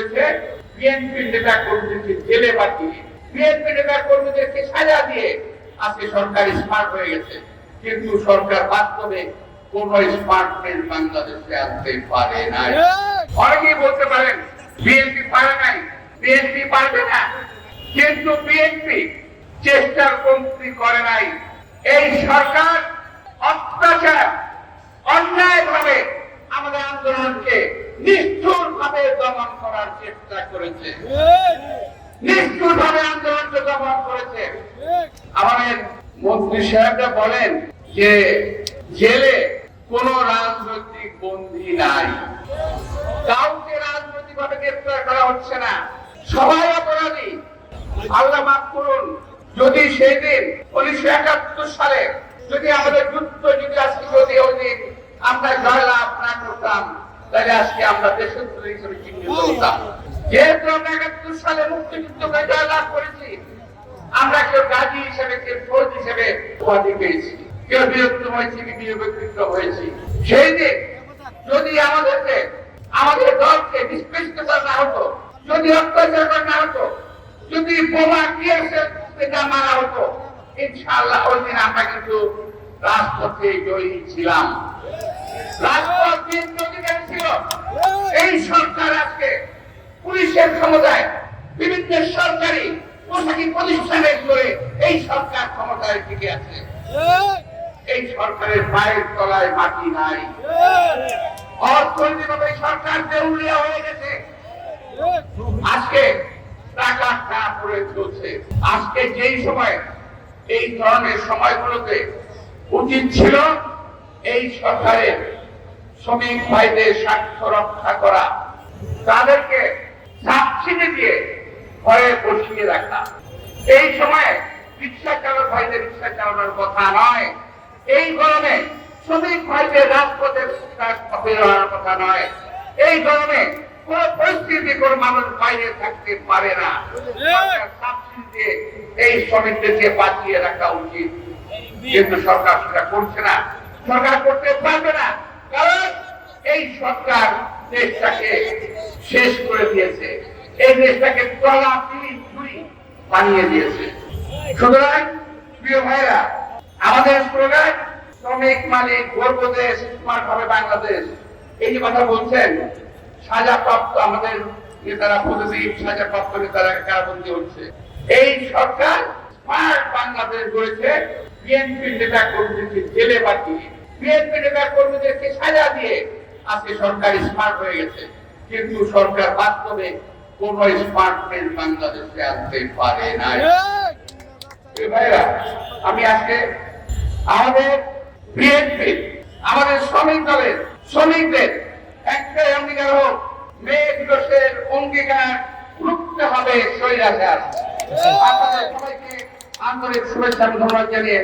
করেছে বিএনপি নেতা কর্মীদেরকে জেলে পাঠিয়ে, বিএনপি নেতা কর্মীদেরকে সাজা দিয়ে আজকে সরকার স্মার্ট হয়ে গেছে। কিন্তু সরকার বাস্তবে কোন স্মার্টনেস বাংলাদেশে আনতে পারে নাই। অনেকেই বলতে পারেন বিএনপি পারে নাই, বিএনপি পারবে না, কিন্তু বিএনপি চেষ্টার কমতি করে নাই। এই সরকার অত্যাচার অন্যায়ভাবে আমাদের আন্দোলনকে নিষ্ঠুরভাবে দমন করার চেষ্টা করেছে, নিষ্ঠুরভাবে আন্দোলনকে দমন করেছে। আমাদের মন্ত্রী সাহেবরা বলেন যে জেলে কোন রাজনৈতিক বন্দী নাই, কাউকে রাজনৈতিকভাবে গ্রেফতার করা হচ্ছে না, সবাই অপরাধী। আল্লাহ মাফ করুন, যদি সেই দিন 1971 সালে যদি আমাদের যুদ্ধ যদি আজকে যদি ওই দিন আমরা জয়লাভ না করতাম, তাহলে আজকে আমরা দেশদ্রোহী হিসেবে চিহ্নিত হতাম। যেহেতু আমরা 71 সালে মুক্তিযুদ্ধকে জয়লাভ করেছি, আমরা কেউ গাজী হিসেবে, কেউ ফৌজ হিসেবে উপাধি পেয়েছি, কেউ বীরত্তম হয়েছি, কেউ ব্যক্তিত্ব হয়েছি। সেই দিন যদি আমাদেরকে, আমাদের দলকে নিষ্পেষিত করা না হতো, যদি অত্যাচার করা না হতো, যদি বোমা দিয়ে মারা হতো, ইনশাআল্লাহ ওই দিন আমরা কিন্তু রাজপথে জয়ী ছিলাম, রাজপথ বিএনপি অধিকারী ছিল। এই সরকার আজকে পুলিশের ক্ষমতায়, বিভিন্ন সরকারি পোশাকি প্রতিষ্ঠানের করে এই সরকার ক্ষমতায় টিকে আছে। এই সরকারের পায়ের তলায় মাটি নাই, অর্থনৈতিকভাবে সরকার দেউলিয়া হয়ে গেছে। আজকে টাকা খারাপ করে চলছে। আজকে যেই সময়, এই ধরনের সময়গুলোতে উচিত ছিল এই সরকারের শ্রমিক ভাইদের স্বার্থ রক্ষা করা, তাদেরকে সাবসিডি দিয়ে ঘরে বসিয়ে রাখা। এই সময়ে রিক্সা চালক ভাইদের রিক্সা চালানোর কথা নয়, এই গরমে শ্রমিক ভাইদের রাজপথে বেরোনোর কথা নয়। এই গরমে কোন পরিস্থিতি কোন মানুষ বাইরে থাকতে পারে না, সাবসিডি দিয়ে এই শ্রমিকদেরকে বাঁচিয়ে রাখা উচিত। কিন্তু সরকার সেটা করছে না, সরকার করতে পারবে না, কারণ এই সরকার দেশটাকে শেষ করে দিয়েছে, এই দেশটাকে তলাপিলি ছুরি বানিয়ে দিয়েছে। সুতরাং প্রিয় ভাইরা, আমাদের স্লোগান শ্রমিক মালিক গর্ব দেশ, স্মার্ট হবে বাংলাদেশ। এই যে কথা বলছেন, সাজাপ্রাপ্ত আমাদের নেতারা, প্রতিদিন সাজাপ্রাপ্ত নেতারা কারাবন্দী হচ্ছে। এই সরকার স্মার্ট বাংলাদেশ গড়েছে বিএনপি নেতা কর্মীদেরকে জেলে পাঠিয়ে, বিএনপি নেতা কর্মীদেরকে সাজা দিয়ে আজকে সরকার স্মার্ট হয়ে গেছে। কিন্তু সরকার বাস্তবে কোন স্মার্টনেস বাংলাদেশে আনতে পারে নাই। ভাইরা, আমি আজকে আমাদের বিএনপি, আমাদের শ্রমিক দলের শ্রমিকদের একটাই অঙ্গীকার হোক, মে দিবসের অঙ্গীকার রুখতে হবে স্বৈরাচার। আপনাদের সবাইকে আন্তরিক শুভেচ্ছা ধন্যবাদ জানিয়ে